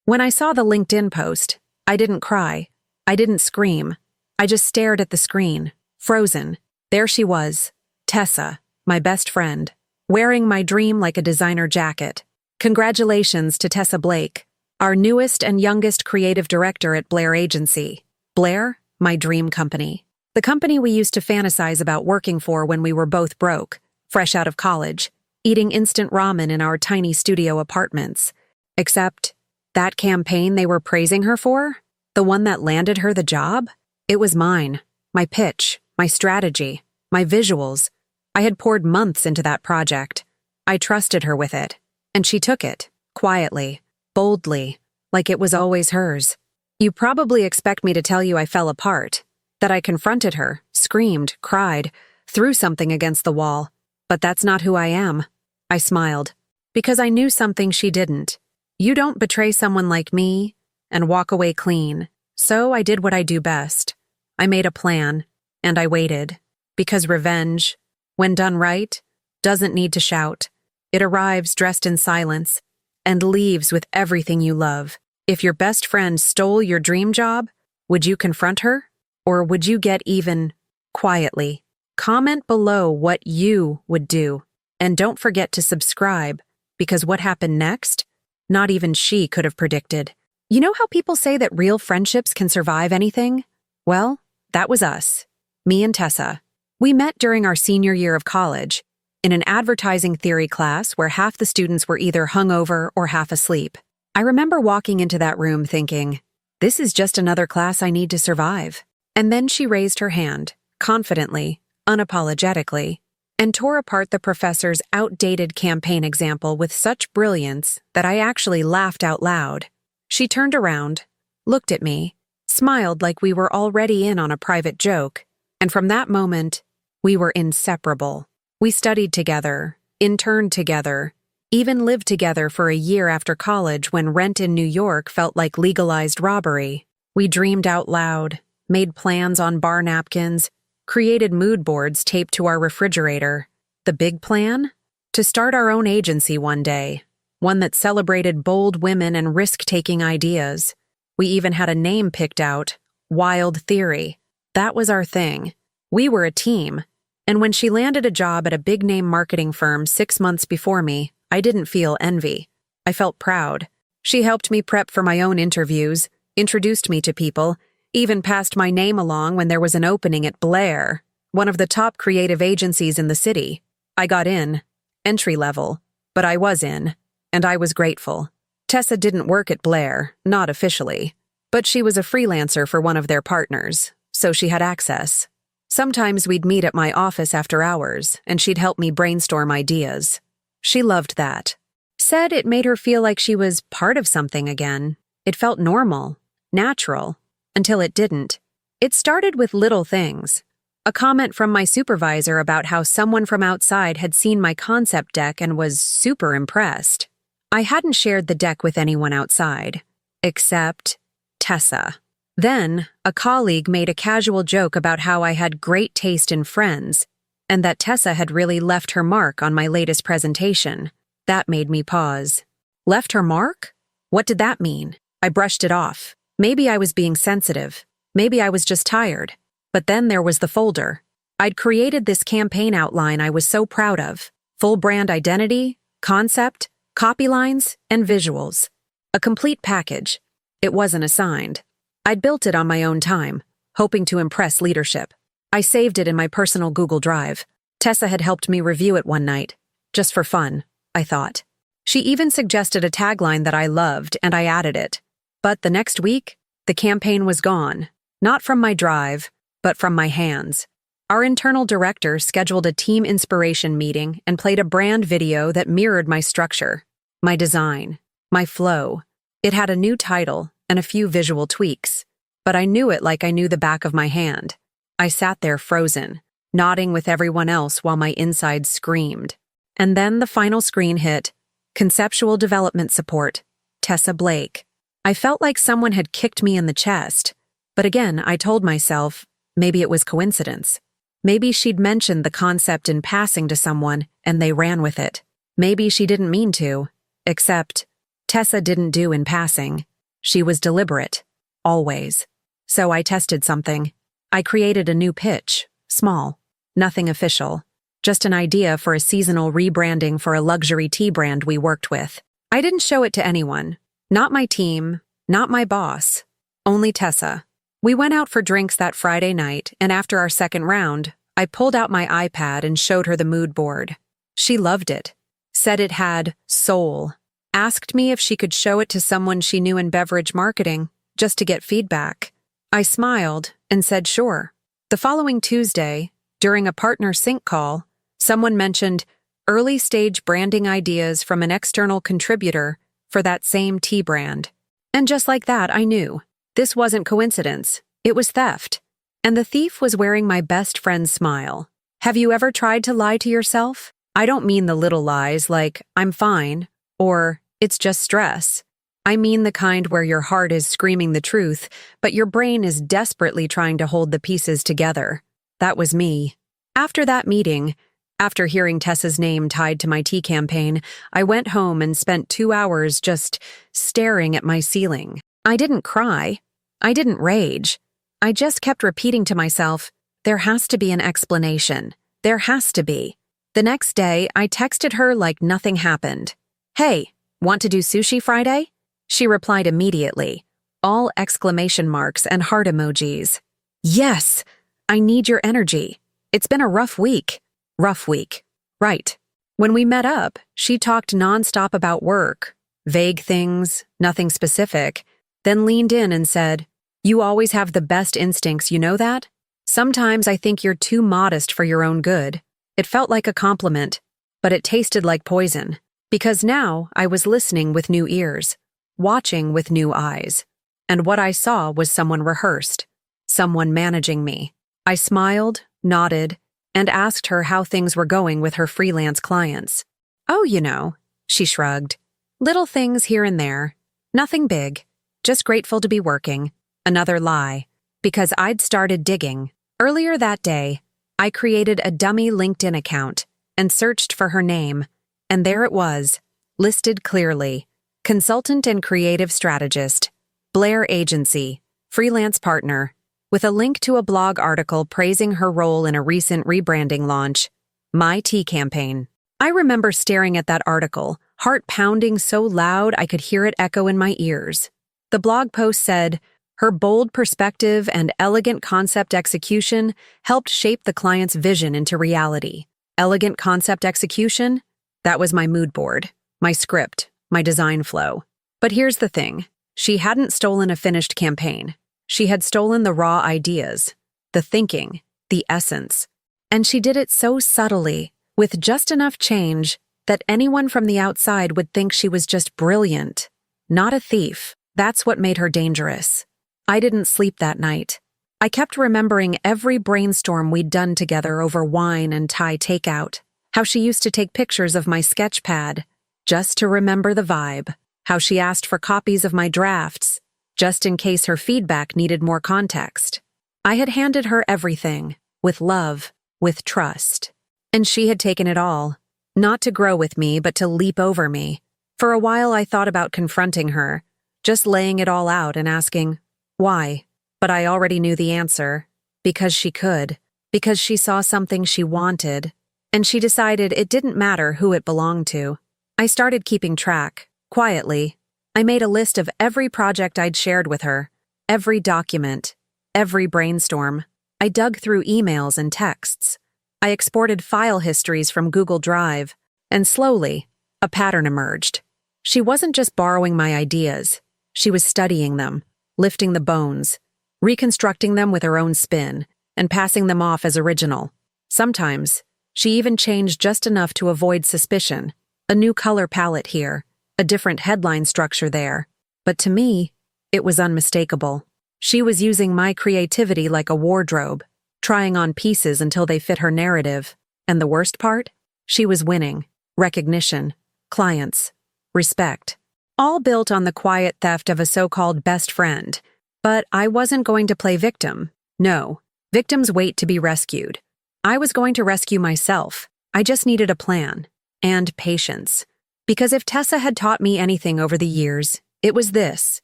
When I saw the LinkedIn post, I didn't cry. I didn't scream. I just stared at the screen, frozen. There she was, Tessa, my best friend, wearing my dream like a designer jacket. Congratulations to Tessa Blake, our newest and youngest creative director at Blair Agency. Blair, my dream company. The company we used to fantasize about working for when we were both broke, fresh out of college, eating instant ramen in our tiny studio apartments. Except, that campaign they were praising her for? The one that landed her the job? It was mine. My pitch, my strategy, my visuals. I had poured months into that project. I trusted her with it. And she took it, quietly, boldly, like it was always hers. You probably expect me to tell you I fell apart, that I confronted her, screamed, cried, threw something against the wall. But that's not who I am. I smiled, because I knew something she didn't. You don't betray someone like me and walk away clean. So I did what I do best. I made a plan, and I waited. Because revenge, when done right, doesn't need to shout. It arrives dressed in silence and leaves with everything you love. If your best friend stole your dream job, would you confront her? Or would you get even quietly? Comment below what you would do. And don't forget to subscribe, because what happened next, not even she could have predicted. You know how people say that real friendships can survive anything? Well, that was us. Me and Tessa. We met during our senior year of college, in an advertising theory class where half the students were either hungover or half asleep. I remember walking into that room thinking, this is just another class I need to survive. And then she raised her hand, confidently, unapologetically, and tore apart the professor's outdated campaign example with such brilliance that I actually laughed out loud. She turned around, looked at me, smiled like we were already in on a private joke, and from that moment, we were inseparable. We studied together, interned together, even lived together for a year after college when rent in New York felt like legalized robbery. We dreamed out loud, made plans on bar napkins, created mood boards taped to our refrigerator. The big plan? To start our own agency one day, one that celebrated bold women and risk-taking ideas. We even had a name picked out, Wild Theory. That was our thing. We were a team. And when she landed a job at a big-name marketing firm 6 months before me, I didn't feel envy. I felt proud. She helped me prep for my own interviews, introduced me to people, even passed my name along when there was an opening at Blair, one of the top creative agencies in the city. I got in, entry level, but I was in, and I was grateful. Tessa didn't work at Blair, not officially, but she was a freelancer for one of their partners, so she had access. Sometimes we'd meet at my office after hours, and she'd help me brainstorm ideas. She loved that. Said it made her feel like she was part of something again. It felt normal, natural, until it didn't. It started with little things. A comment from my supervisor about how someone from outside had seen my concept deck and was super impressed. I hadn't shared the deck with anyone outside, except Tessa. Then, a colleague made a casual joke about how I had great taste in friends, and that Tessa had really left her mark on my latest presentation. That made me pause. Left her mark? What did that mean? I brushed it off. Maybe I was being sensitive. Maybe I was just tired. But then there was the folder. I'd created this campaign outline I was so proud of. Full brand identity, concept, copy lines, and visuals. A complete package. It wasn't assigned. I'd built it on my own time, hoping to impress leadership. I saved it in my personal Google Drive. Tessa had helped me review it one night. Just for fun, I thought. She even suggested a tagline that I loved, and I added it. But the next week, the campaign was gone. Not from my drive, but from my hands. Our internal director scheduled a team inspiration meeting and played a brand video that mirrored my structure, my design, my flow. It had a new title and a few visual tweaks, but I knew it like I knew the back of my hand. I sat there frozen, nodding with everyone else while my insides screamed. And then the final screen hit, Conceptual Development Support, Tessa Blake. I felt like someone had kicked me in the chest, but again I told myself, maybe it was coincidence. Maybe she'd mentioned the concept in passing to someone and they ran with it. Maybe she didn't mean to, except Tessa didn't do in passing. She was deliberate. Always. So I tested something. I created a new pitch. Small. Nothing official. Just an idea for a seasonal rebranding for a luxury tea brand we worked with. I didn't show it to anyone. Not my team. Not my boss. Only Tessa. We went out for drinks that Friday night, and after our second round, I pulled out my iPad and showed her the mood board. She loved it. Said it had soul. Asked me if she could show it to someone she knew in beverage marketing, just to get feedback. I smiled and said sure. The following Tuesday, during a partner sync call, someone mentioned early-stage branding ideas from an external contributor for that same tea brand. And just like that, I knew. This wasn't coincidence. It was theft. And the thief was wearing my best friend's smile. Have you ever tried to lie to yourself? I don't mean the little lies like, I'm fine, or it's just stress. I mean the kind where your heart is screaming the truth, but your brain is desperately trying to hold the pieces together. That was me. After that meeting, after hearing Tessa's name tied to my tea campaign, I went home and spent 2 hours just staring at my ceiling. I didn't cry. I didn't rage. I just kept repeating to myself, there has to be an explanation. There has to be. The next day, I texted her like nothing happened. Hey, want to do sushi Friday? She replied immediately, all exclamation marks and heart emojis. Yes, I need your energy. It's been a rough week. Rough week. Right. When we met up, she talked nonstop about work, vague things, nothing specific, then leaned in and said, you always have the best instincts, you know that? Sometimes I think you're too modest for your own good. It felt like a compliment, but it tasted like poison, because now I was listening with new ears, watching with new eyes, and what I saw was someone rehearsed, someone managing me. I smiled, nodded, and asked her how things were going with her freelance clients. Oh, you know, she shrugged. Little things here and there. Nothing big. Just grateful to be working. Another lie. Because I'd started digging. Earlier that day, I created a dummy LinkedIn account and searched for her name, and there it was, listed clearly. Consultant and creative strategist, Blair Agency, freelance partner, with a link to a blog article praising her role in a recent rebranding launch, My Tea Campaign. I remember staring at that article, heart pounding so loud I could hear it echo in my ears. The blog post said, her bold perspective and elegant concept execution helped shape the client's vision into reality. Elegant concept execution? That was my mood board, my script, my design flow. But here's the thing. She hadn't stolen a finished campaign. She had stolen the raw ideas, the thinking, the essence. And she did it so subtly, with just enough change, that anyone from the outside would think she was just brilliant. Not a thief. That's what made her dangerous. I didn't sleep that night. I kept remembering every brainstorm we'd done together over wine and Thai takeout. How she used to take pictures of my sketch pad, just to remember the vibe. How she asked for copies of my drafts, just in case her feedback needed more context. I had handed her everything, with love, with trust. And she had taken it all, not to grow with me, but to leap over me. For a while I thought about confronting her, just laying it all out and asking, why? But I already knew the answer. Because she could. Because she saw something she wanted. And she decided it didn't matter who it belonged to. I started keeping track, quietly. I made a list of every project I'd shared with her, every document, every brainstorm. I dug through emails and texts. I exported file histories from Google Drive, and slowly, a pattern emerged. She wasn't just borrowing my ideas. She was studying them, lifting the bones, reconstructing them with her own spin, and passing them off as original. Sometimes, she even changed just enough to avoid suspicion. A new color palette here, a different headline structure there. But to me, it was unmistakable. She was using my creativity like a wardrobe, trying on pieces until they fit her narrative. And the worst part? She was winning. Recognition, clients, respect. All built on the quiet theft of a so-called best friend. But I wasn't going to play victim. No, victims wait to be rescued. I was going to rescue myself. I just needed a plan. And patience. Because if Tessa had taught me anything over the years, it was this.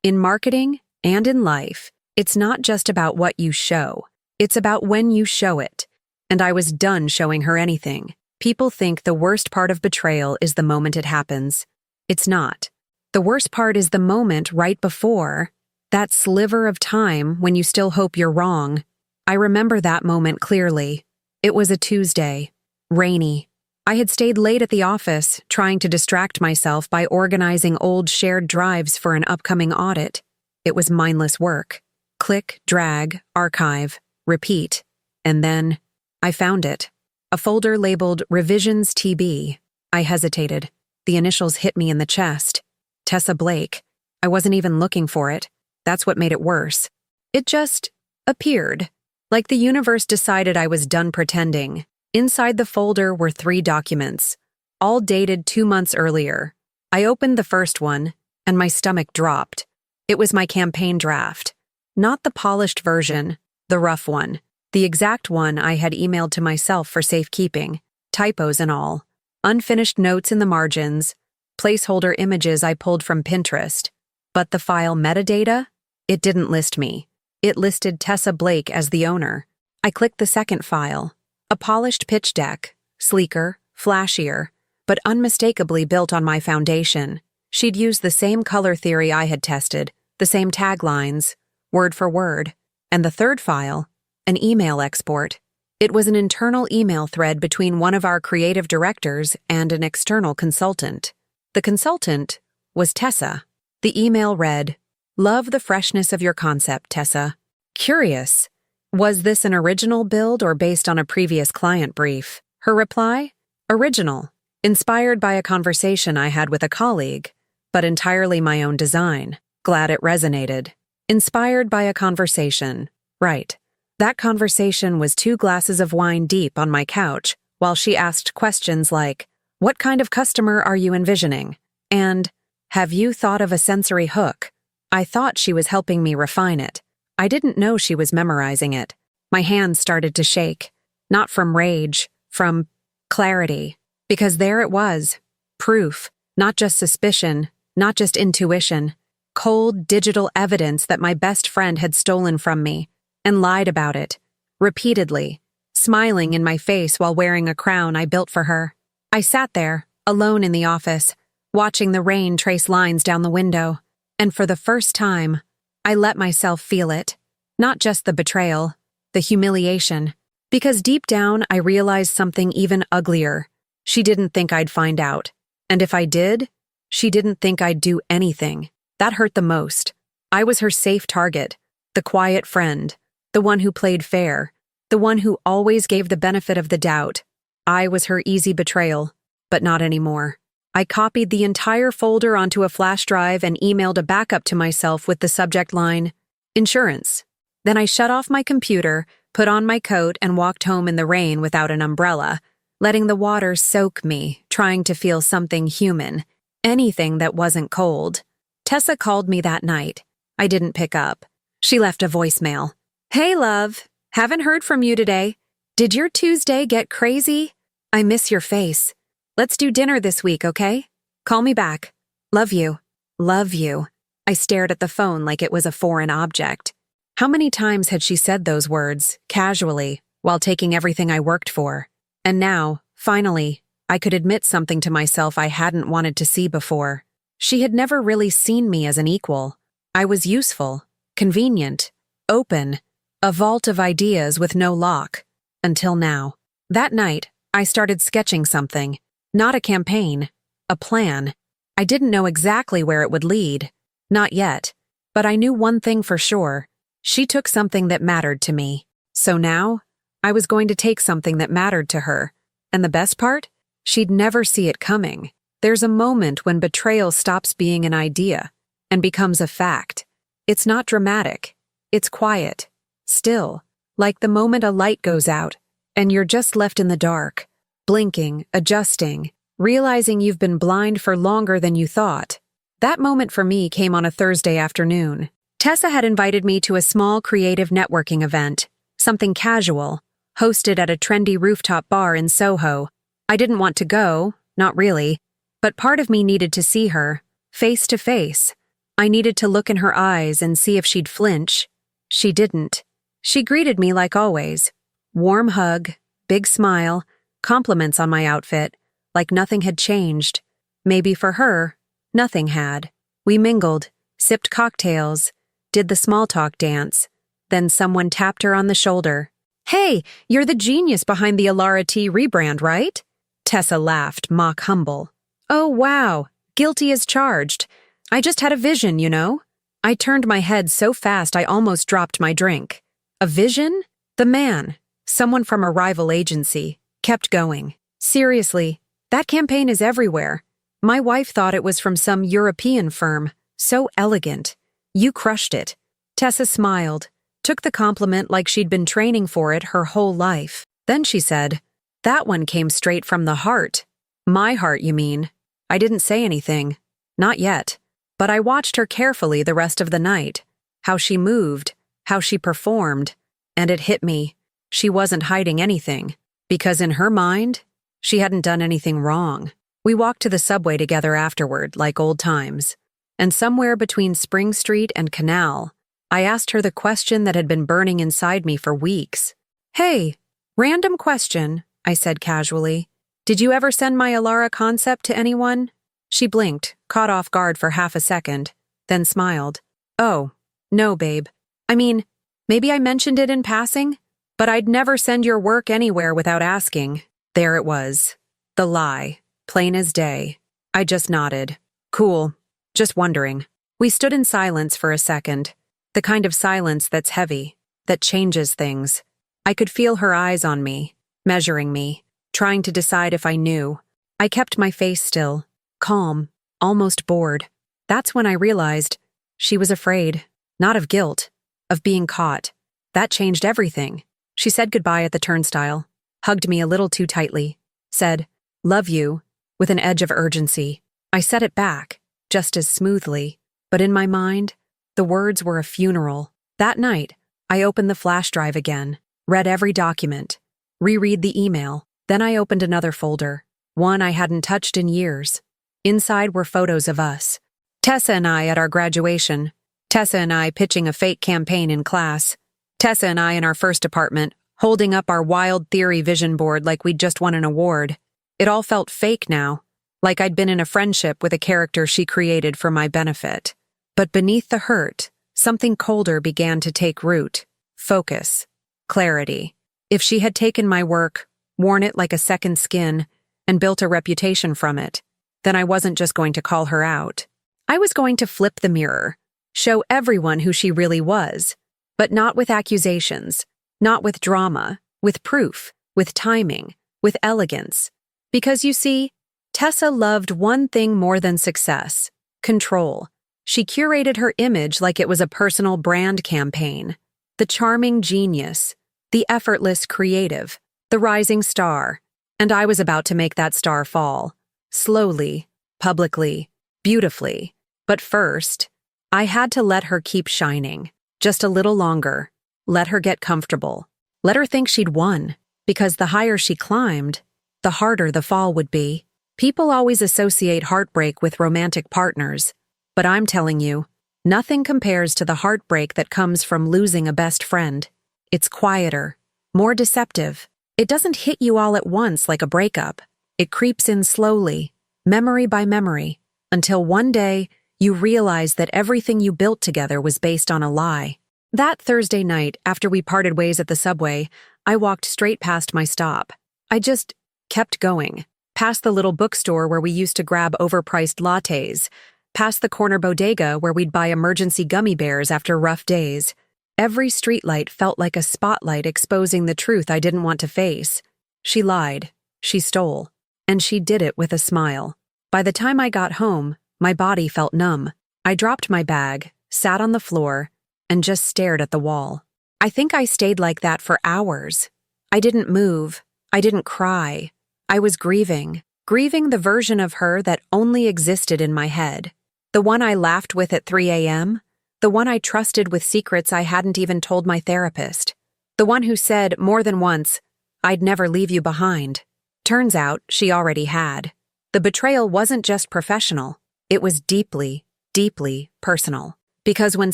In marketing and in life, it's not just about what you show. It's about when you show it. And I was done showing her anything. People think the worst part of betrayal is the moment it happens. It's not. The worst part is the moment right before, that sliver of time when you still hope you're wrong. I remember that moment clearly. It was a Tuesday. Rainy. I had stayed late at the office, trying to distract myself by organizing old shared drives for an upcoming audit. It was mindless work. Click, drag, archive, repeat. And then, I found it. A folder labeled Revisions TB. I hesitated. The initials hit me in the chest. Tessa Blake. I wasn't even looking for it. That's what made it worse. It just appeared. Like the universe decided I was done pretending. Inside the folder were 3 documents, all dated 2 months earlier. I opened the first one, and my stomach dropped. It was my campaign draft. Not the polished version, the rough one. The exact one I had emailed to myself for safekeeping, typos and all. Unfinished notes in the margins, placeholder images I pulled from Pinterest. But the file metadata? It didn't list me. It listed Tessa Blake as the owner. I clicked the second file. A polished pitch deck, sleeker, flashier, but unmistakably built on my foundation. She'd used the same color theory I had tested, the same taglines, word for word. And the third file, an email export. It was an internal email thread between one of our creative directors and an external consultant. The consultant was Tessa. The email read, "Love the freshness of your concept, Tessa." Curious. Was this an original build or based on a previous client brief? Her reply? Original. Inspired by a conversation I had with a colleague, but entirely my own design. Glad it resonated. Inspired by a conversation. Right. That conversation was 2 glasses of wine deep on my couch, while she asked questions like, "What kind of customer are you envisioning?" And, "Have you thought of a sensory hook?" I thought she was helping me refine it. I didn't know she was memorizing it. My hands started to shake. Not from rage, from clarity. Because there it was. Proof. Not just suspicion, not just intuition. Cold, digital evidence that my best friend had stolen from me. And lied about it. Repeatedly. Smiling in my face while wearing a crown I built for her. I sat there, alone in the office, watching the rain trace lines down the window. And for the first time, I let myself feel it. Not just the betrayal, the humiliation. Because deep down, I realized something even uglier. She didn't think I'd find out. And if I did, she didn't think I'd do anything. That hurt the most. I was her safe target, the quiet friend, the one who played fair, the one who always gave the benefit of the doubt. I was her easy betrayal, but not anymore. I copied the entire folder onto a flash drive and emailed a backup to myself with the subject line, "Insurance." Then I shut off my computer, put on my coat, and walked home in the rain without an umbrella, letting the water soak me, trying to feel something human, anything that wasn't cold. Tessa called me that night. I didn't pick up. She left a voicemail. "Hey, love. Haven't heard from you today. Did your Tuesday get crazy? I miss your face. Let's do dinner this week, okay? Call me back. Love you." Love you. I stared at the phone like it was a foreign object. How many times had she said those words, casually, while taking everything I worked for? And now, finally, I could admit something to myself I hadn't wanted to see before. She had never really seen me as an equal. I was useful, convenient, open, a vault of ideas with no lock. Until now. That night, I started sketching something. Not a campaign. A plan. I didn't know exactly where it would lead. Not yet. But I knew one thing for sure. She took something that mattered to me. So now, I was going to take something that mattered to her. And the best part? She'd never see it coming. There's a moment when betrayal stops being an idea and becomes a fact. It's not dramatic. It's quiet. Still, like the moment a light goes out, and you're just left in the dark, blinking, adjusting, realizing you've been blind for longer than you thought. That moment for me came on a Thursday afternoon. Tessa had invited me to a small creative networking event, something casual, hosted at a trendy rooftop bar in Soho. I didn't want to go, not really, but part of me needed to see her, face to face. I needed to look in her eyes and see if she'd flinch. She didn't. She greeted me like always. Warm hug, big smile, compliments on my outfit, like nothing had changed. Maybe for her, nothing had. We mingled, sipped cocktails, did the small talk dance. Then someone tapped her on the shoulder. "Hey, you're the genius behind the Alara Tea rebrand, right?" Tessa laughed, mock humble. "Oh, wow, guilty as charged. I just had a vision, you know." I turned my head so fast I almost dropped my drink. A vision? The man, someone from a rival agency, kept going. "Seriously, that campaign is everywhere. My wife thought it was from some European firm. So elegant. You crushed it." Tessa smiled, took the compliment like she'd been training for it her whole life. Then she said, "That one came straight from the heart." "My heart, you mean?" I didn't say anything. Not yet. But I watched her carefully the rest of the night. How she moved, how she performed. And it hit me. She wasn't hiding anything. Because in her mind, she hadn't done anything wrong. We walked to the subway together afterward, like old times. And somewhere between Spring Street and Canal, I asked her the question that had been burning inside me for weeks. "Hey, random question," I said casually. "Did you ever send my Alara concept to anyone?" She blinked, caught off guard for half a second, then smiled. "Oh, no, babe. I mean, maybe I mentioned it in passing, but I'd never send your work anywhere without asking." There it was. The lie, plain as day. I just nodded. "Cool. Just wondering." We stood in silence for a second. The kind of silence that's heavy, that changes things. I could feel her eyes on me, measuring me, trying to decide if I knew. I kept my face still, calm, almost bored. That's when I realized she was afraid, not of guilt, of being caught. That changed everything. She said goodbye at the turnstile, hugged me a little too tightly, said, "Love you," with an edge of urgency. I said it back, just as smoothly, but in my mind, the words were a funeral. That night, I opened the flash drive again, read every document, reread the email. Then I opened another folder, one I hadn't touched in years. Inside were photos of us. Tessa and I at our graduation. Tessa and I pitching a fake campaign in class. Tessa and I in our first apartment, holding up our wild theory vision board like we'd just won an award. It all felt fake now, like I'd been in a friendship with a character she created for my benefit. But beneath the hurt, something colder began to take root. Focus. Clarity. If she had taken my work, worn it like a second skin, and built a reputation from it, then I wasn't just going to call her out. I was going to flip the mirror, show everyone who she really was, but not with accusations, not with drama, with proof, with timing, with elegance. Because you see, Tessa loved one thing more than success: control. She curated her image like it was a personal brand campaign. The charming genius, the effortless creative, the rising star. And I was about to make that star fall. Slowly, publicly, beautifully. But first, I had to let her keep shining. Just a little longer. Let her get comfortable. Let her think she'd won. Because the higher she climbed, the harder the fall would be. People always associate heartbreak with romantic partners. But I'm telling you, nothing compares to the heartbreak that comes from losing a best friend. It's quieter, more deceptive. It doesn't hit you all at once like a breakup. It creeps in slowly, memory by memory, until one day you realize that everything you built together was based on a lie. That Thursday night, after we parted ways at the subway, I walked straight past my stop. I just kept going, past the little bookstore where we used to grab overpriced lattes, past the corner bodega where we'd buy emergency gummy bears after rough days. Every streetlight felt like a spotlight exposing the truth I didn't want to face. She lied. She stole. And she did it with a smile. By the time I got home, my body felt numb. I dropped my bag, sat on the floor, and just stared at the wall. I think I stayed like that for hours. I didn't move. I didn't cry. I was grieving the version of her that only existed in my head. The one I laughed with at 3 a.m., the one I trusted with secrets I hadn't even told my therapist, the one who said more than once, "I'd never leave you behind." Turns out she already had. The betrayal wasn't just professional. It was deeply, deeply personal. Because when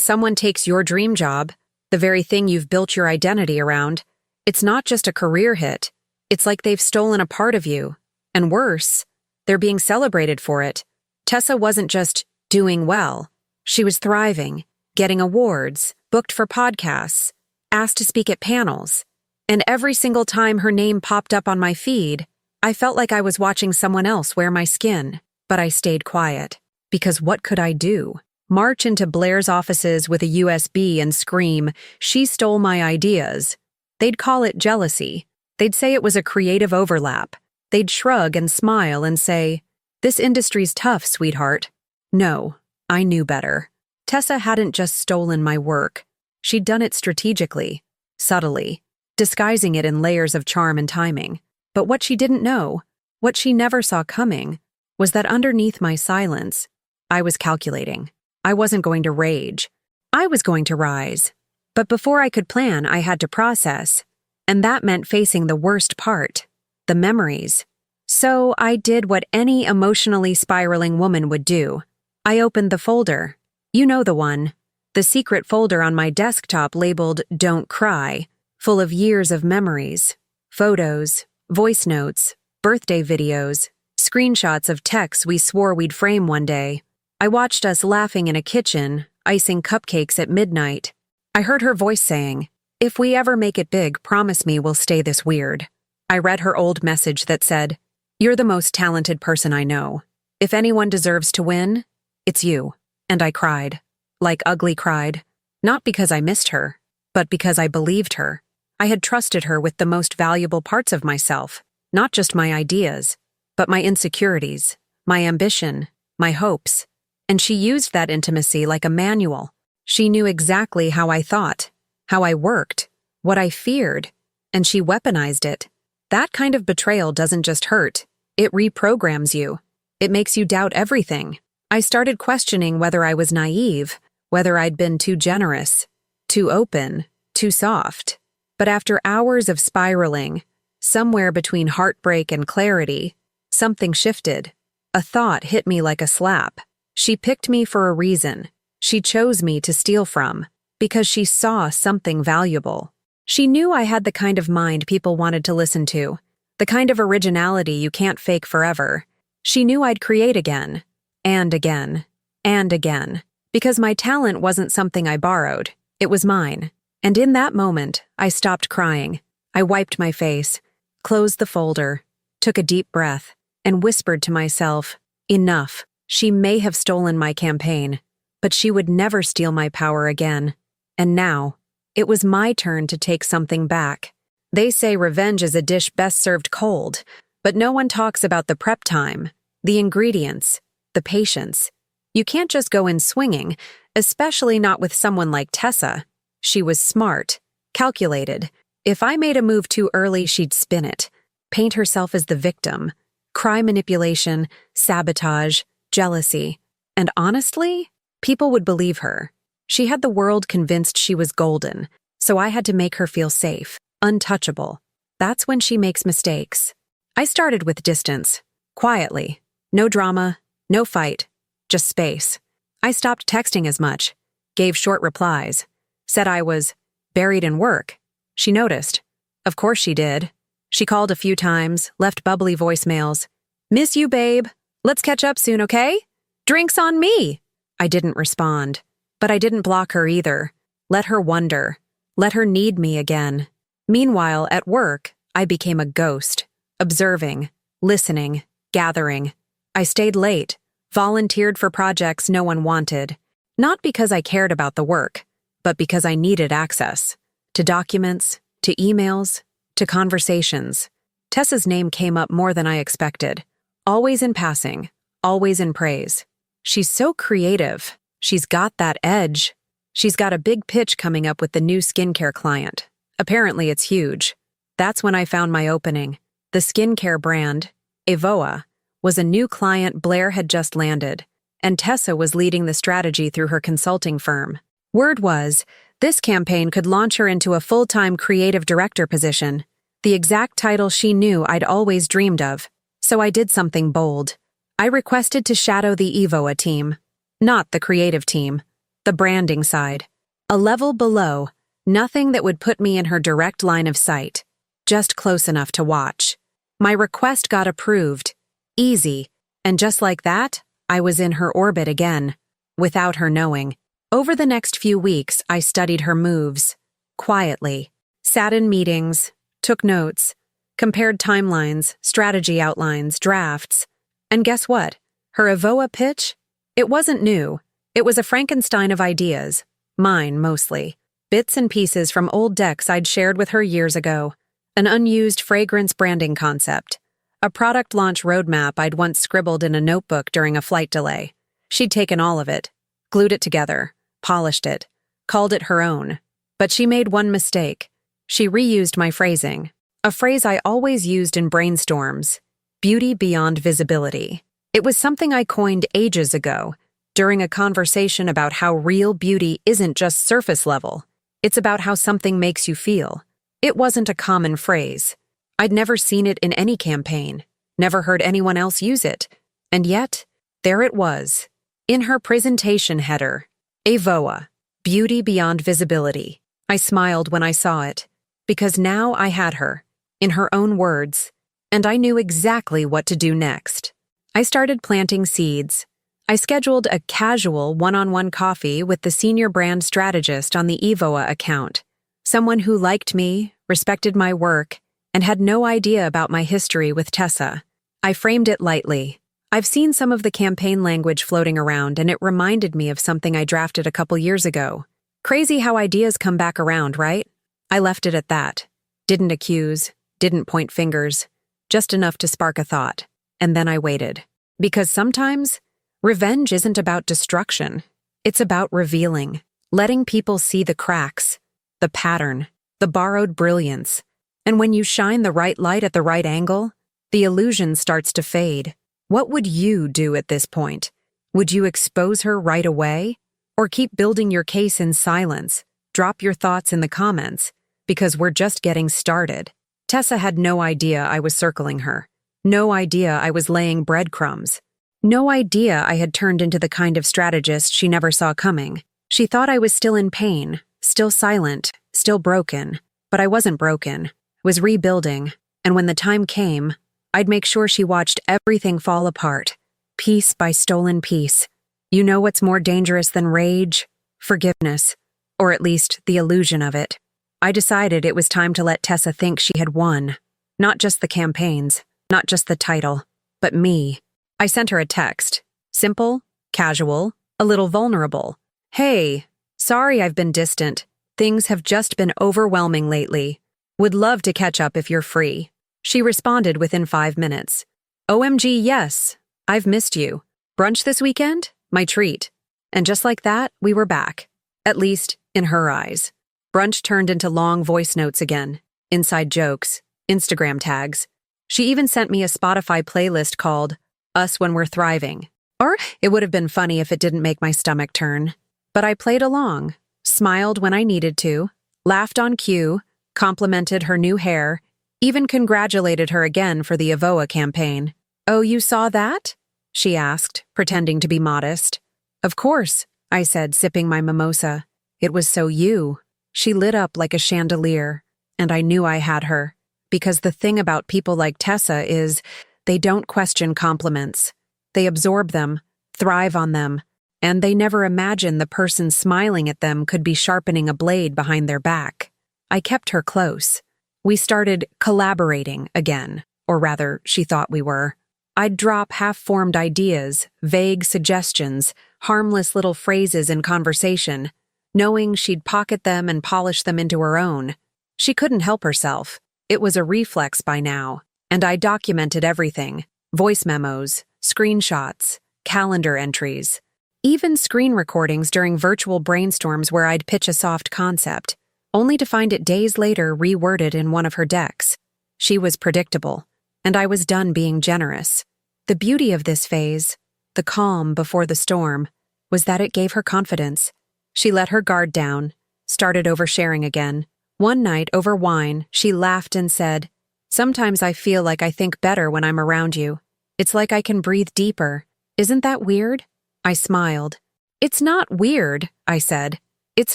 someone takes your dream job, the very thing you've built your identity around, it's not just a career hit. It's like they've stolen a part of you. And worse, they're being celebrated for it. Tessa wasn't just doing well. She was thriving, getting awards, booked for podcasts, asked to speak at panels. And every single time her name popped up on my feed, I felt like I was watching someone else wear my skin. But I stayed quiet. Because what could I do? March into Blair's offices with a USB and scream, "She stole my ideas." They'd call it jealousy. They'd say it was a creative overlap. They'd shrug and smile and say, "This industry's tough, sweetheart." No, I knew better. Tessa hadn't just stolen my work. She'd done it strategically, subtly, disguising it in layers of charm and timing. But what she didn't know, what she never saw coming, was that underneath my silence, I was calculating. I wasn't going to rage. I was going to rise. But before I could plan, I had to process. And that meant facing the worst part, the memories. So I did what any emotionally spiraling woman would do. I opened the folder. You know the one. The secret folder on my desktop labeled "Don't Cry," full of years of memories, photos, voice notes, birthday videos, screenshots of texts we swore we'd frame one day. I watched us laughing in a kitchen, icing cupcakes at midnight. I heard her voice saying, "If we ever make it big, promise me we'll stay this weird." I read her old message that said, "You're the most talented person I know. If anyone deserves to win, it's you." And I cried. Like ugly cried. Not because I missed her, but because I believed her. I had trusted her with the most valuable parts of myself, not just my ideas, but my insecurities, my ambition, my hopes. And she used that intimacy like a manual. She knew exactly how I thought, how I worked, what I feared, and she weaponized it. That kind of betrayal doesn't just hurt, it reprograms you. It makes you doubt everything. I started questioning whether I was naive, whether I'd been too generous, too open, too soft. But after hours of spiraling, somewhere between heartbreak and clarity, something shifted. A thought hit me like a slap. She picked me for a reason. She chose me to steal from, because she saw something valuable. She knew I had the kind of mind people wanted to listen to, the kind of originality you can't fake forever. She knew I'd create again, and again, and again, because my talent wasn't something I borrowed, it was mine. And in that moment, I stopped crying. I wiped my face, closed the folder, took a deep breath, and whispered to myself, "Enough. She may have stolen my campaign, but she would never steal my power again." And now, it was my turn to take something back. They say revenge is a dish best served cold, but no one talks about the prep time, the ingredients, the patience. You can't just go in swinging, especially not with someone like Tessa. She was smart, calculated. If I made a move too early, she'd spin it, paint herself as the victim, cry manipulation, sabotage, jealousy. And honestly, people would believe her. She had the world convinced she was golden, so I had to make her feel safe, untouchable. That's when she makes mistakes. I started with distance, quietly. No drama, no fight, just space. I stopped texting as much, gave short replies, said I was buried in work. She noticed. Of course she did. She called a few times, left bubbly voicemails. "Miss you, babe. Let's catch up soon, okay? Drinks on me." I didn't respond, but I didn't block her either. Let her wonder. Let her need me again. Meanwhile, at work, I became a ghost, observing, listening, gathering. I stayed late, volunteered for projects no one wanted, not because I cared about the work, but because I needed access to documents, to emails, to conversations. Tessa's name came up more than I expected, always in passing, always in praise. She's so creative. She's got that edge. She's got a big pitch coming up with the new skincare client. Apparently it's huge. That's when I found my opening. The skincare brand, Evoa, was a new client Blair had just landed, and Tessa was leading the strategy through her consulting firm. Word was, this campaign could launch her into a full-time creative director position, the exact title she knew I'd always dreamed of. So I did something bold. I requested to shadow the Evoa team. Not the creative team. The branding side. A level below, nothing that would put me in her direct line of sight. Just close enough to watch. My request got approved. Easy. And just like that, I was in her orbit again. Without her knowing. Over the next few weeks, I studied her moves. Quietly. Sat in meetings. Took notes. Compared timelines, strategy outlines, drafts. And guess what? Her Evoa pitch? It wasn't new. It was a Frankenstein of ideas. Mine, mostly. Bits and pieces from old decks I'd shared with her years ago. An unused fragrance branding concept. A product launch roadmap I'd once scribbled in a notebook during a flight delay. She'd taken all of it, glued it together, polished it, called it her own. But she made one mistake. She reused my phrasing. A phrase I always used in brainstorms. Beauty beyond visibility. It was something I coined ages ago, during a conversation about how real beauty isn't just surface level. It's about how something makes you feel. It wasn't a common phrase. I'd never seen it in any campaign, never heard anyone else use it. And yet, there it was. In her presentation header, Evoa, beauty beyond visibility. I smiled when I saw it, because now I had her, in her own words, and I knew exactly what to do next. I started planting seeds. I scheduled a casual one-on-one coffee with the senior brand strategist on the Evoa account, someone who liked me, respected my work, and had no idea about my history with Tessa. I framed it lightly. I've seen some of the campaign language floating around, and it reminded me of something I drafted a couple years ago. Crazy how ideas come back around, right? I left it at that. Didn't accuse, didn't point fingers, just enough to spark a thought. And then I waited. Because sometimes, revenge isn't about destruction. It's about revealing, letting people see the cracks, the pattern, the borrowed brilliance. And when you shine the right light at the right angle, the illusion starts to fade. What would you do at this point? Would you expose her right away? Or keep building your case in silence? Drop your thoughts in the comments, because we're just getting started. Tessa had no idea I was circling her. No idea I was laying breadcrumbs. No idea I had turned into the kind of strategist she never saw coming. She thought I was still in pain, still silent, still broken. But I wasn't broken. I was rebuilding, and when the time came, I'd make sure she watched everything fall apart, piece by stolen piece. You know what's more dangerous than rage? Forgiveness, or at least the illusion of it. I decided it was time to let Tessa think she had won. Not just the campaigns, not just the title, but me. I sent her a text. Simple, casual, a little vulnerable. Hey, sorry I've been distant. Things have just been overwhelming lately. Would love to catch up if you're free. She responded within 5 minutes. OMG, yes. I've missed you. Brunch this weekend? My treat. And just like that, we were back. At least, in her eyes. Brunch turned into long voice notes again. Inside jokes. Instagram tags. She even sent me a Spotify playlist called Us When We're Thriving. Or it would have been funny if it didn't make my stomach turn. But I played along. Smiled when I needed to. Laughed on cue. Complimented her new hair. Even congratulated her again for the Evoa campaign. Oh, you saw that? She asked, pretending to be modest. Of course, I said, sipping my mimosa. It was so you. She lit up like a chandelier, and I knew I had her. Because the thing about people like Tessa is, they don't question compliments. They absorb them, thrive on them, and they never imagine the person smiling at them could be sharpening a blade behind their back. I kept her close. We started collaborating again, or rather, she thought we were. I'd drop half-formed ideas, vague suggestions, harmless little phrases in conversation, knowing she'd pocket them and polish them into her own. She couldn't help herself. It was a reflex by now, and I documented everything. Voice memos, screenshots, calendar entries, even screen recordings during virtual brainstorms where I'd pitch a soft concept, only to find it days later reworded in one of her decks. She was predictable, and I was done being generous. The beauty of this phase, the calm before the storm, was that it gave her confidence. She let her guard down, started oversharing again. One night, over wine, she laughed and said, "Sometimes I feel like I think better when I'm around you. It's like I can breathe deeper. Isn't that weird?" I smiled. It's not weird, I said. It's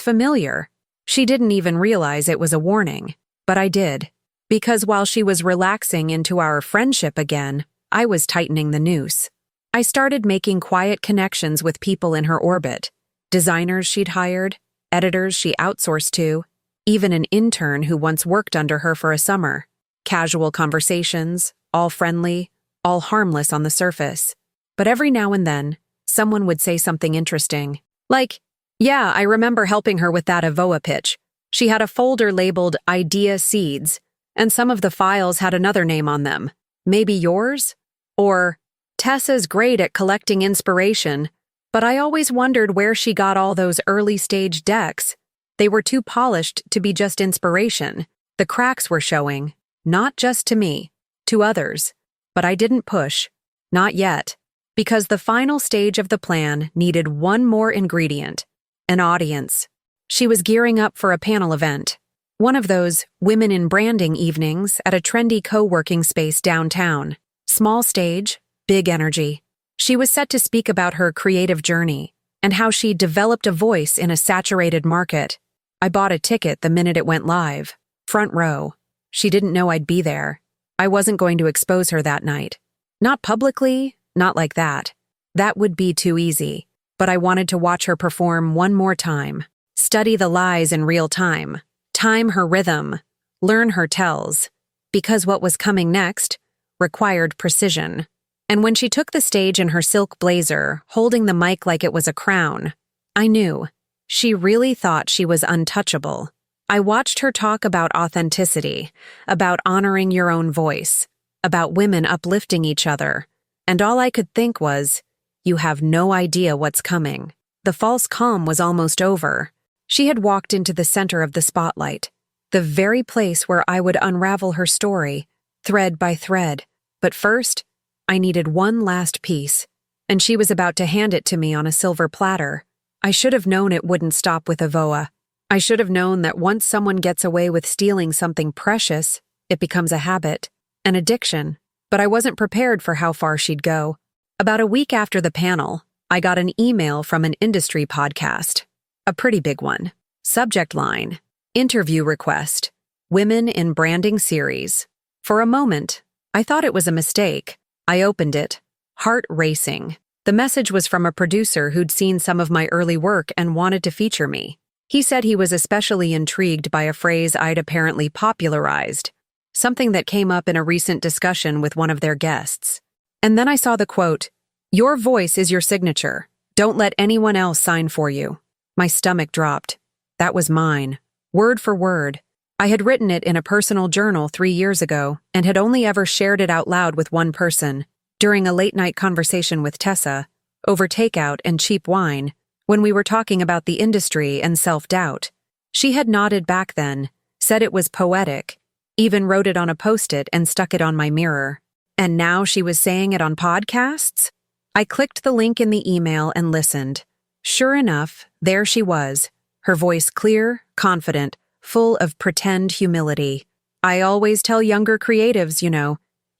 familiar. She didn't even realize it was a warning, but I did. Because while she was relaxing into our friendship again, I was tightening the noose. I started making quiet connections with people in her orbit. Designers she'd hired, editors she outsourced to, even an intern who once worked under her for a summer. Casual conversations, all friendly, all harmless on the surface. But every now and then, someone would say something interesting. Like, yeah, I remember helping her with that Avoa pitch. She had a folder labeled Idea Seeds, and some of the files had another name on them. Maybe yours? Or, Tessa's great at collecting inspiration, but I always wondered where she got all those early-stage decks. They were too polished to be just inspiration. The cracks were showing, not just to me, to others. But I didn't push. Not yet. Because the final stage of the plan needed one more ingredient: an audience. She was gearing up for a panel event. One of those women in branding evenings at a trendy co-working space downtown. Small stage, big energy. She was set to speak about her creative journey and how she developed a voice in a saturated market. I bought a ticket the minute it went live. Front row. She didn't know I'd be there. I wasn't going to expose her that night. Not publicly, not like that. That would be too easy. But I wanted to watch her perform one more time. Study the lies in real time. Time her rhythm. Learn her tells. Because what was coming next required precision. And when she took the stage in her silk blazer, holding the mic like it was a crown, I knew. She really thought she was untouchable. I watched her talk about authenticity, about honoring your own voice, about women uplifting each other, and all I could think was, you have no idea what's coming. The false calm was almost over. She had walked into the center of the spotlight, the very place where I would unravel her story, thread by thread. But first, I needed one last piece, and she was about to hand it to me on a silver platter. I should have known it wouldn't stop with Avoa. I should have known that once someone gets away with stealing something precious, it becomes a habit, an addiction. But I wasn't prepared for how far she'd go. About a week after the panel, I got an email from an industry podcast. A pretty big one. Subject line: interview request. Women in Branding Series. For a moment, I thought it was a mistake. I opened it, heart racing. The message was from a producer who'd seen some of my early work and wanted to feature me. He said he was especially intrigued by a phrase I'd apparently popularized, something that came up in a recent discussion with one of their guests. And then I saw the quote, "Your voice is your signature. Don't let anyone else sign for you." My stomach dropped. That was mine, word for word. I had written it in a personal journal 3 years ago and had only ever shared it out loud with one person, during a late-night conversation with Tessa, over takeout and cheap wine, when we were talking about the industry and self-doubt. She had nodded back then, said it was poetic, even wrote it on a Post-it and stuck it on my mirror. And now she was saying it on podcasts? I clicked the link in the email and listened. Sure enough, there she was, her voice clear, confident, full of pretend humility. I always tell younger creatives,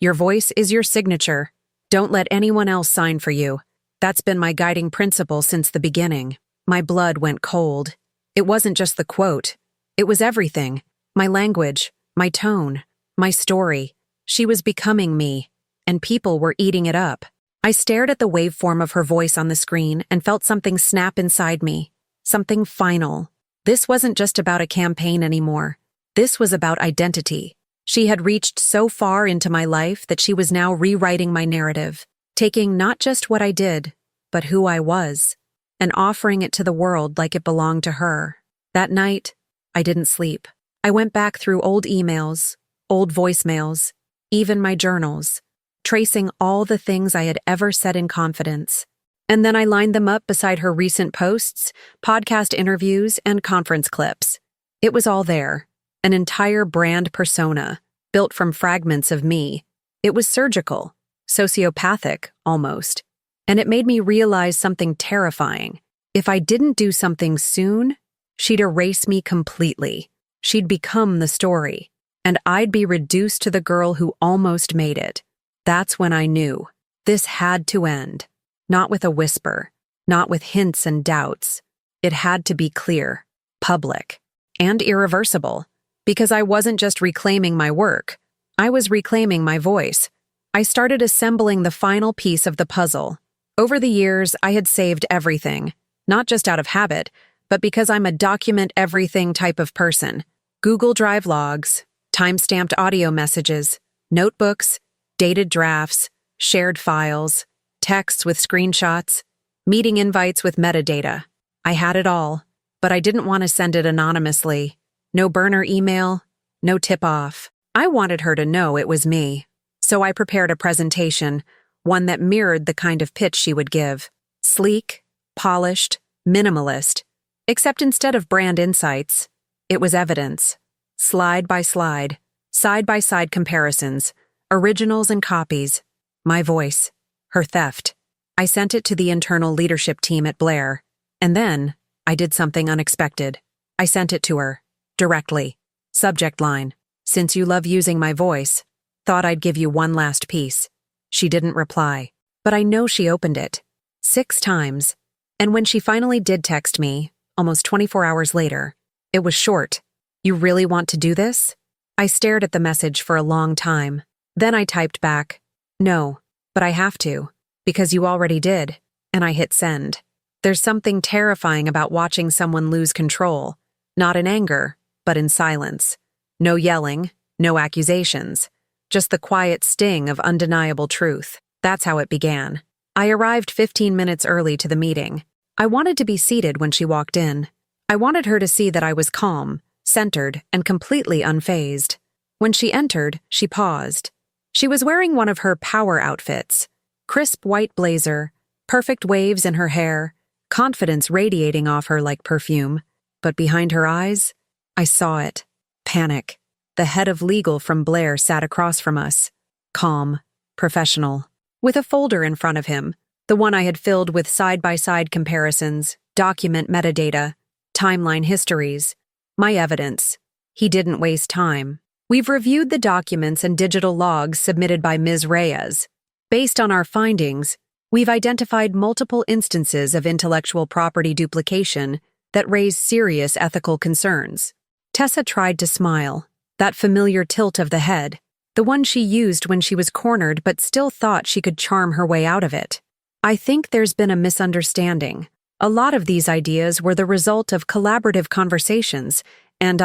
your voice is your signature. Don't let anyone else sign for you. That's been my guiding principle since the beginning. My blood went cold. It wasn't just the quote. It was everything. My language, my tone, my story. She was becoming me, and people were eating it up. I stared at the waveform of her voice on the screen and felt something snap inside me. Something final. This wasn't just about a campaign anymore. This was about identity. She had reached so far into my life that she was now rewriting my narrative, taking not just what I did, but who I was, and offering it to the world like it belonged to her. That night, I didn't sleep. I went back through old emails, old voicemails, even my journals, tracing all the things I had ever said in confidence. And then I lined them up beside her recent posts, podcast interviews, and conference clips. It was all there, an entire brand persona, built from fragments of me. It was surgical, sociopathic, almost. And it made me realize something terrifying. If I didn't do something soon, she'd erase me completely. She'd become the story, and I'd be reduced to the girl who almost made it. That's when I knew. This had to end. Not with a whisper, not with hints and doubts. It had to be clear, public, and irreversible, because I wasn't just reclaiming my work, I was reclaiming my voice. I started assembling the final piece of the puzzle. Over the years, I had saved everything, not just out of habit, but because I'm a document everything type of person. Google Drive logs, time-stamped audio messages, notebooks, dated drafts, shared files, texts with screenshots, meeting invites with metadata. I had it all, but I didn't want to send it anonymously. No burner email, no tip-off. I wanted her to know it was me. So I prepared a presentation, one that mirrored the kind of pitch she would give. Sleek, polished, minimalist. Except instead of brand insights, it was evidence. Slide by slide, side-by-side comparisons, originals and copies. My voice, her theft. I sent it to the internal leadership team at Blair. And then, I did something unexpected. I sent it to her, directly. Subject line, "Since you love using my voice, thought I'd give you one last piece." She didn't reply, but I know she opened it. 6 times. And when she finally did text me, almost 24 hours later, it was short. "You really want to do this?" I stared at the message for a long time. Then I typed back, "No, but I have to, because you already did," and I hit send. There's something terrifying about watching someone lose control, not in anger, but in silence. No yelling, no accusations, just the quiet sting of undeniable truth. That's how it began. I arrived 15 minutes early to the meeting. I wanted to be seated when she walked in. I wanted her to see that I was calm, centered, and completely unfazed. When she entered, she paused. She was wearing one of her power outfits. Crisp white blazer, perfect waves in her hair, confidence radiating off her like perfume. But behind her eyes, I saw it. Panic. The head of legal from Blair sat across from us. Calm, professional, with a folder in front of him, the one I had filled with side-by-side comparisons, document metadata, timeline histories, my evidence. He didn't waste time. "We've reviewed the documents and digital logs submitted by Ms. Reyes. Based on our findings, we've identified multiple instances of intellectual property duplication that raise serious ethical concerns." Tessa tried to smile, that familiar tilt of the head, the one she used when she was cornered but still thought she could charm her way out of it. "I think there's been a misunderstanding. A lot of these ideas were the result of collaborative conversations, and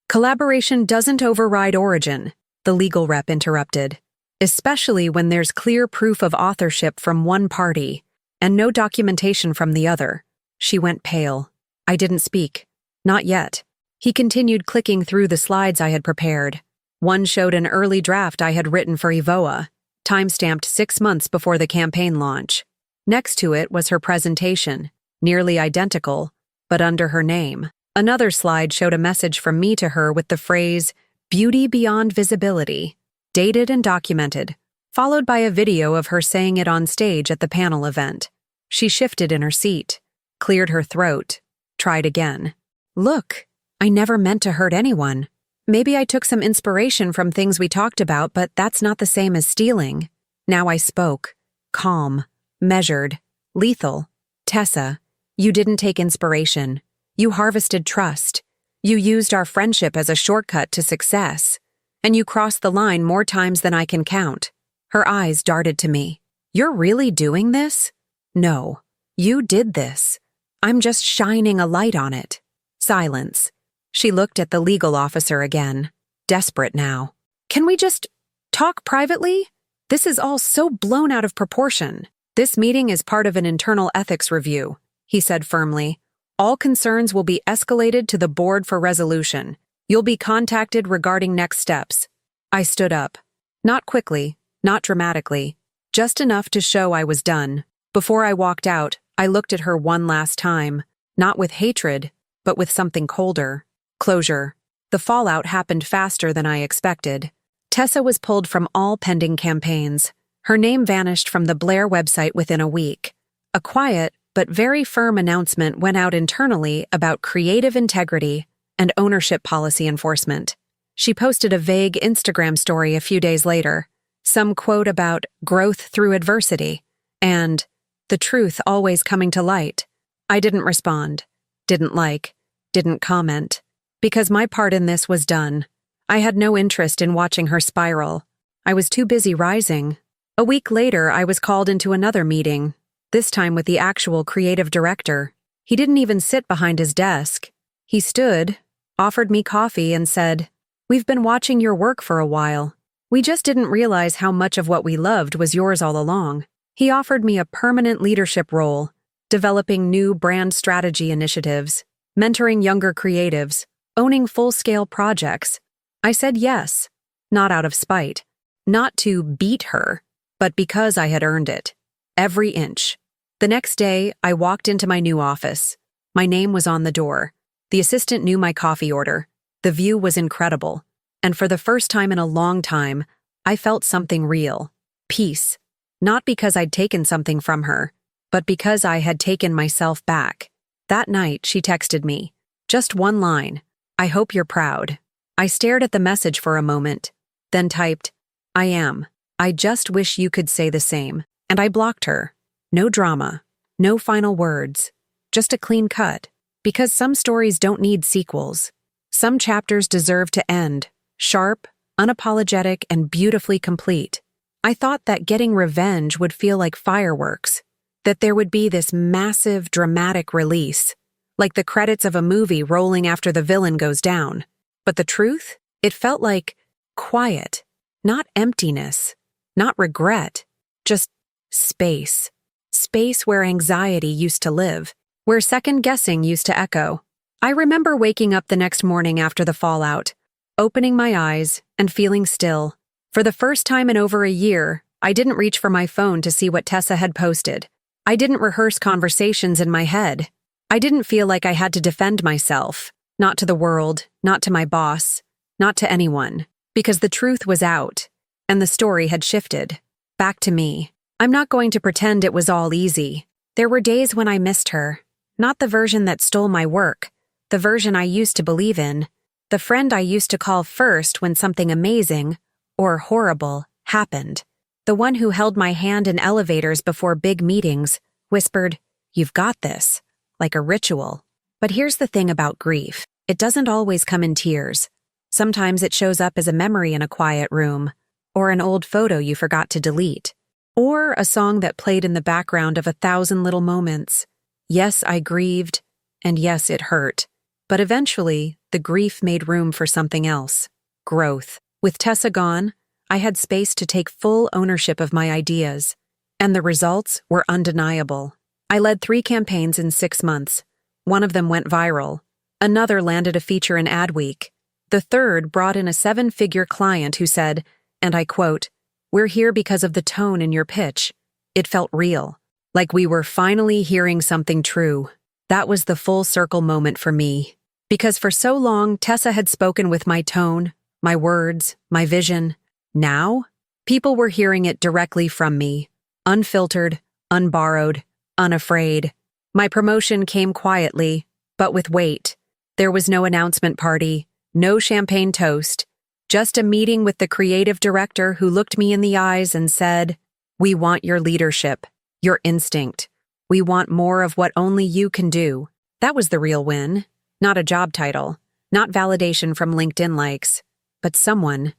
Collaboration doesn't override origin," the legal rep interrupted. "Especially when there's clear proof of authorship from one party and no documentation from the other." She went pale. I didn't speak. Not yet. He continued clicking through the slides I had prepared. One showed an early draft I had written for Evoa, time-stamped 6 months before the campaign launch. Next to it was her presentation, nearly identical, but under her name. Another slide showed a message from me to her with the phrase, "Beauty beyond visibility," dated and documented, followed by a video of her saying it on stage at the panel event. She shifted in her seat, cleared her throat, tried again. "Look, I never meant to hurt anyone. Maybe I took some inspiration from things we talked about, but that's not the same as stealing." Now I spoke, calm, measured, lethal. "Tessa, you didn't take inspiration. You harvested trust. You used our friendship as a shortcut to success. And you crossed the line more times than I can count." Her eyes darted to me. "You're really doing this?" "No, you did this. I'm just shining a light on it." Silence. She looked at the legal officer again, desperate now. "Can we just talk privately? This is all so blown out of proportion." "This meeting is part of an internal ethics review," he said firmly. "All concerns will be escalated to the board for resolution. You'll be contacted regarding next steps." I stood up. Not quickly, not dramatically, just enough to show I was done. Before I walked out, I looked at her one last time, not with hatred, but with something colder. Closure. The fallout happened faster than I expected. Tessa was pulled from all pending campaigns. Her name vanished from the Blair website within a week. A quiet, but very firm announcement went out internally about creative integrity and ownership policy enforcement. She posted a vague Instagram story a few days later, some quote about growth through adversity, and the truth always coming to light. I didn't respond, didn't like, didn't comment, because my part in this was done. I had no interest in watching her spiral. I was too busy rising. A week later, I was called into another meeting, this time with the actual creative director. He didn't even sit behind his desk. He stood, offered me coffee, and said, "We've been watching your work for a while. We just didn't realize how much of what we loved was yours all along." He offered me a permanent leadership role, developing new brand strategy initiatives, mentoring younger creatives, owning full-scale projects. I said yes, not out of spite, not to beat her, but because I had earned it. Every inch. The next day, I walked into my new office. My name was on the door. The assistant knew my coffee order. The view was incredible. And for the first time in a long time, I felt something real. Peace. Not because I'd taken something from her, but because I had taken myself back. That night, she texted me. Just one line. "I hope you're proud." I stared at the message for a moment, then typed, "I am. I just wish you could say the same." And I blocked her. No drama. No final words. Just a clean cut. Because some stories don't need sequels. Some chapters deserve to end, sharp, unapologetic, and beautifully complete. I thought that getting revenge would feel like fireworks, that there would be this massive, dramatic release, like the credits of a movie rolling after the villain goes down. But the truth? It felt like quiet, not emptiness, not regret, just space. Space where anxiety used to live, where second-guessing used to echo. I remember waking up the next morning after the fallout, opening my eyes and feeling still. For the first time in over a year, I didn't reach for my phone to see what Tessa had posted. I didn't rehearse conversations in my head. I didn't feel like I had to defend myself, not to the world, not to my boss, not to anyone, because the truth was out, and the story had shifted. Back to me. I'm not going to pretend it was all easy. There were days when I missed her. Not the version that stole my work, the version I used to believe in, the friend I used to call first when something amazing, or horrible, happened. The one who held my hand in elevators before big meetings, whispered, "You've got this," like a ritual. But here's the thing about grief. It doesn't always come in tears. Sometimes it shows up as a memory in a quiet room, or an old photo you forgot to delete, or a song that played in the background of 1,000 little moments. Yes, I grieved, and yes, it hurt. But eventually, the grief made room for something else. Growth. With Tessa gone, I had space to take full ownership of my ideas, and the results were undeniable. I led 3 campaigns in 6 months. One of them went viral. Another landed a feature in Adweek. The third brought in a 7-figure client who said, and I quote, "We're here because of the tone in your pitch." It felt real, like we were finally hearing something true. That was the full circle moment for me. Because for so long, Tessa had spoken with my tone, my words, my vision. Now, people were hearing it directly from me, unfiltered, unborrowed, unafraid. My promotion came quietly, but with weight. There was no announcement party, no champagne toast, just a meeting with the creative director who looked me in the eyes and said, "We want your leadership, your instinct. We want more of what only you can do." That was the real win. Not a job title, not validation from LinkedIn likes, but someone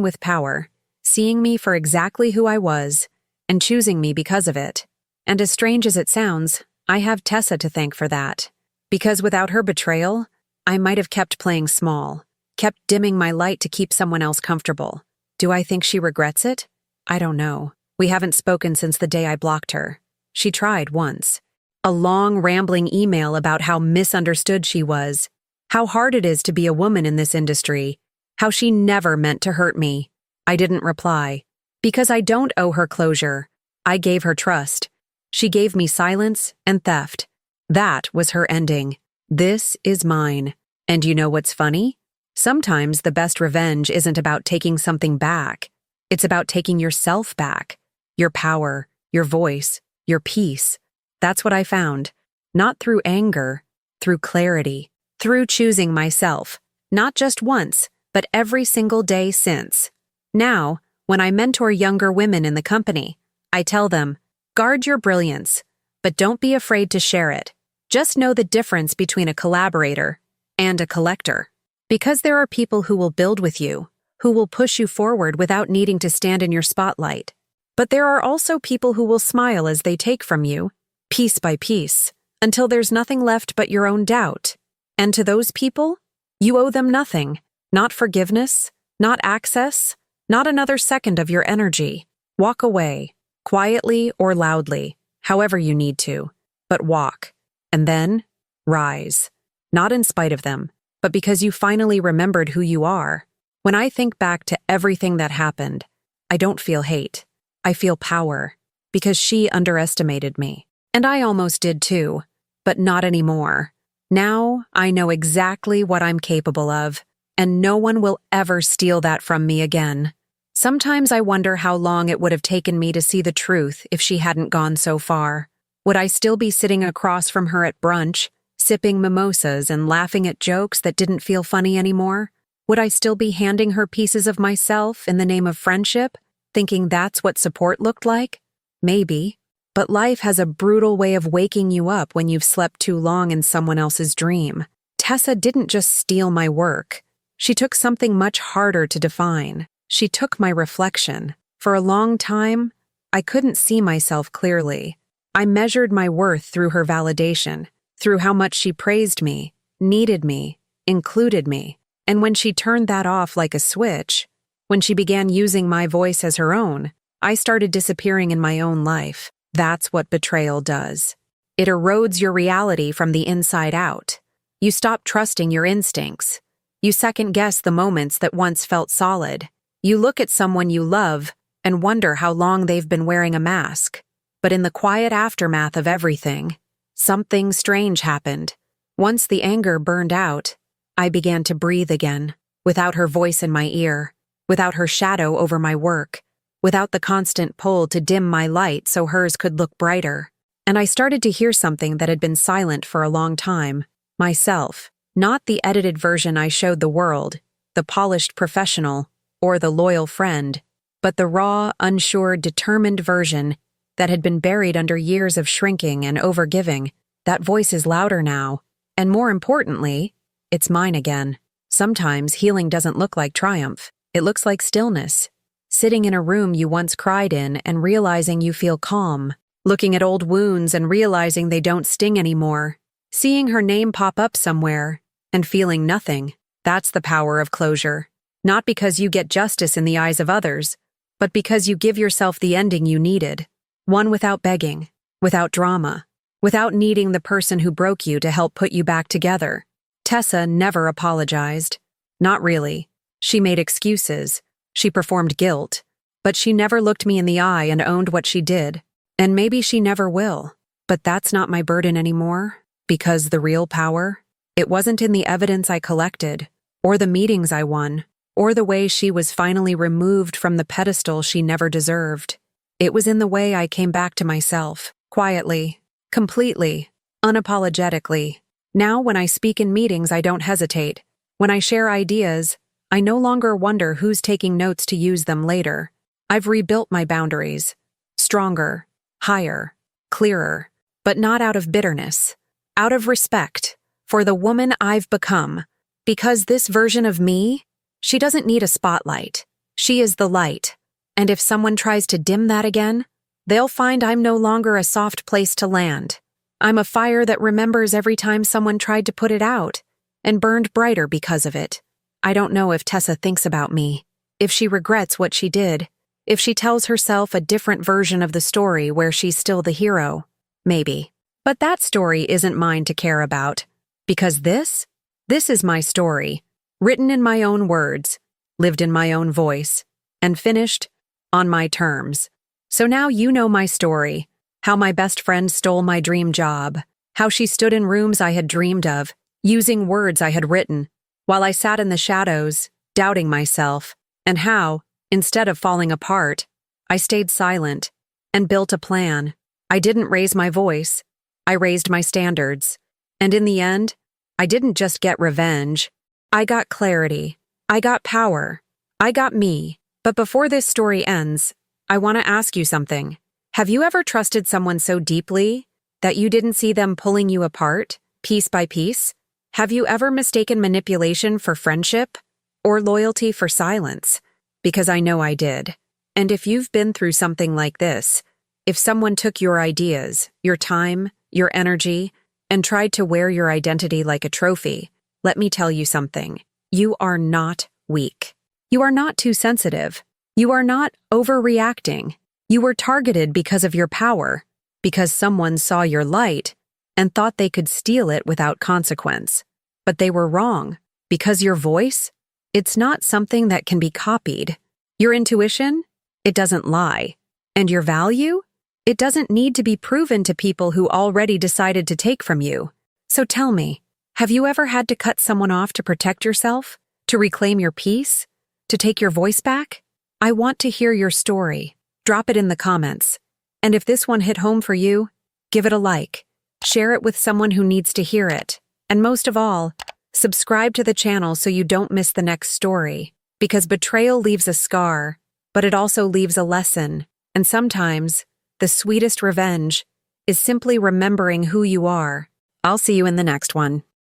with power, seeing me for exactly who I was and choosing me because of it. And as strange as it sounds, I have Tessa to thank for that. Because without her betrayal, I might have kept playing small, kept dimming my light to keep someone else comfortable. Do I think she regrets it? I don't know. We haven't spoken since the day I blocked her. She tried once. A long, rambling email about how misunderstood she was, how hard it is to be a woman in this industry, how she never meant to hurt me. I didn't reply. Because I don't owe her closure. I gave her trust. She gave me silence and theft. That was her ending. This is mine. And you know what's funny? Sometimes the best revenge isn't about taking something back. It's about taking yourself back. Your power, your voice, your peace. That's what I found. Not through anger, through clarity, through choosing myself. Not just once, but every single day since. Now, when I mentor younger women in the company, I tell them, Guard your brilliance, but don't be afraid to share it. Just know the difference between a collaborator and a collector. Because there are people who will build with you, who will push you forward without needing to stand in your spotlight. But there are also people who will smile as they take from you, piece by piece, until there's nothing left but your own doubt. And to those people, you owe them nothing, not forgiveness, not access, not another second of your energy. Walk away, quietly or loudly, however you need to, but walk, and then rise. Not in spite of them, but because you finally remembered who you are. When I think back to everything that happened, I don't feel hate. I feel power, because she underestimated me. And I almost did too, but not anymore. Now I know exactly what I'm capable of, and no one will ever steal that from me again. Sometimes I wonder how long it would have taken me to see the truth if she hadn't gone so far. Would I still be sitting across from her at brunch, sipping mimosas and laughing at jokes that didn't feel funny anymore? Would I still be handing her pieces of myself in the name of friendship, thinking that's what support looked like? Maybe. But life has a brutal way of waking you up when you've slept too long in someone else's dream. Tessa didn't just steal my work. She took something much harder to define. She took my reflection. For a long time, I couldn't see myself clearly. I measured my worth through her validation, through how much she praised me, needed me, included me. And when she turned that off like a switch, when she began using my voice as her own, I started disappearing in my own life. That's what betrayal does. It erodes your reality from the inside out. You stop trusting your instincts. You second-guess the moments that once felt solid. You look at someone you love and wonder how long they've been wearing a mask. But in the quiet aftermath of everything, something strange happened. Once the anger burned out, I began to breathe again, without her voice in my ear, without her shadow over my work, without the constant pull to dim my light so hers could look brighter. And I started to hear something that had been silent for a long time. Myself. Not the edited version I showed the world, the polished professional, or the loyal friend, but the raw, unsure, determined version that had been buried under years of shrinking and overgiving. That voice is louder now, and more importantly, it's mine again. Sometimes healing doesn't look like triumph. It looks like stillness. Sitting in a room you once cried in and realizing you feel calm. Looking at old wounds and realizing they don't sting anymore. Seeing her name pop up somewhere and feeling nothing. That's the power of closure. Not because you get justice in the eyes of others, but because you give yourself the ending you needed. One without begging, without drama, without needing the person who broke you to help put you back together. Tessa never apologized. Not really. She made excuses. She performed guilt. But she never looked me in the eye and owned what she did. And maybe she never will. But that's not my burden anymore. Because the real power, it wasn't in the evidence I collected, or the meetings I won, or the way she was finally removed from the pedestal she never deserved. It was in the way I came back to myself, quietly, completely, unapologetically. Now when I speak in meetings, I don't hesitate. When I share ideas, I no longer wonder who's taking notes to use them later. I've rebuilt my boundaries. Stronger, higher, clearer, but not out of bitterness. Out of respect for the woman I've become. Because this version of me, she doesn't need a spotlight. She is the light. And if someone tries to dim that again, they'll find I'm no longer a soft place to land. I'm a fire that remembers every time someone tried to put it out, and burned brighter because of it. I don't know if Tessa thinks about me, if she regrets what she did, if she tells herself a different version of the story where she's still the hero. Maybe. But that story isn't mine to care about. Because this is my story, written in my own words, lived in my own voice, and finished on my terms. So now you know my story, how my best friend stole my dream job, how she stood in rooms I had dreamed of, using words I had written, while I sat in the shadows, doubting myself, and how, instead of falling apart, I stayed silent and built a plan. I didn't raise my voice. I raised my standards. And in the end, I didn't just get revenge. I got clarity. I got power. I got me. But before this story ends, I want to ask you something. Have you ever trusted someone so deeply that you didn't see them pulling you apart, piece by piece? Have you ever mistaken manipulation for friendship or loyalty for silence? Because I know I did. And if you've been through something like this, if someone took your ideas, your time, your energy, and tried to wear your identity like a trophy, let me tell you something. You are not weak. You are not too sensitive. You are not overreacting. You were targeted because of your power, because someone saw your light and thought they could steal it without consequence. But they were wrong, because your voice, it's not something that can be copied. Your intuition, it doesn't lie. And your value, it doesn't need to be proven to people who already decided to take from you. So tell me, have you ever had to cut someone off to protect yourself? To reclaim your peace? To take your voice back? I want to hear your story. Drop it in the comments. And if this one hit home for you, give it a like. Share it with someone who needs to hear it. And most of all, subscribe to the channel so you don't miss the next story. Because betrayal leaves a scar, but it also leaves a lesson. And sometimes, the sweetest revenge is simply remembering who you are. I'll see you in the next one.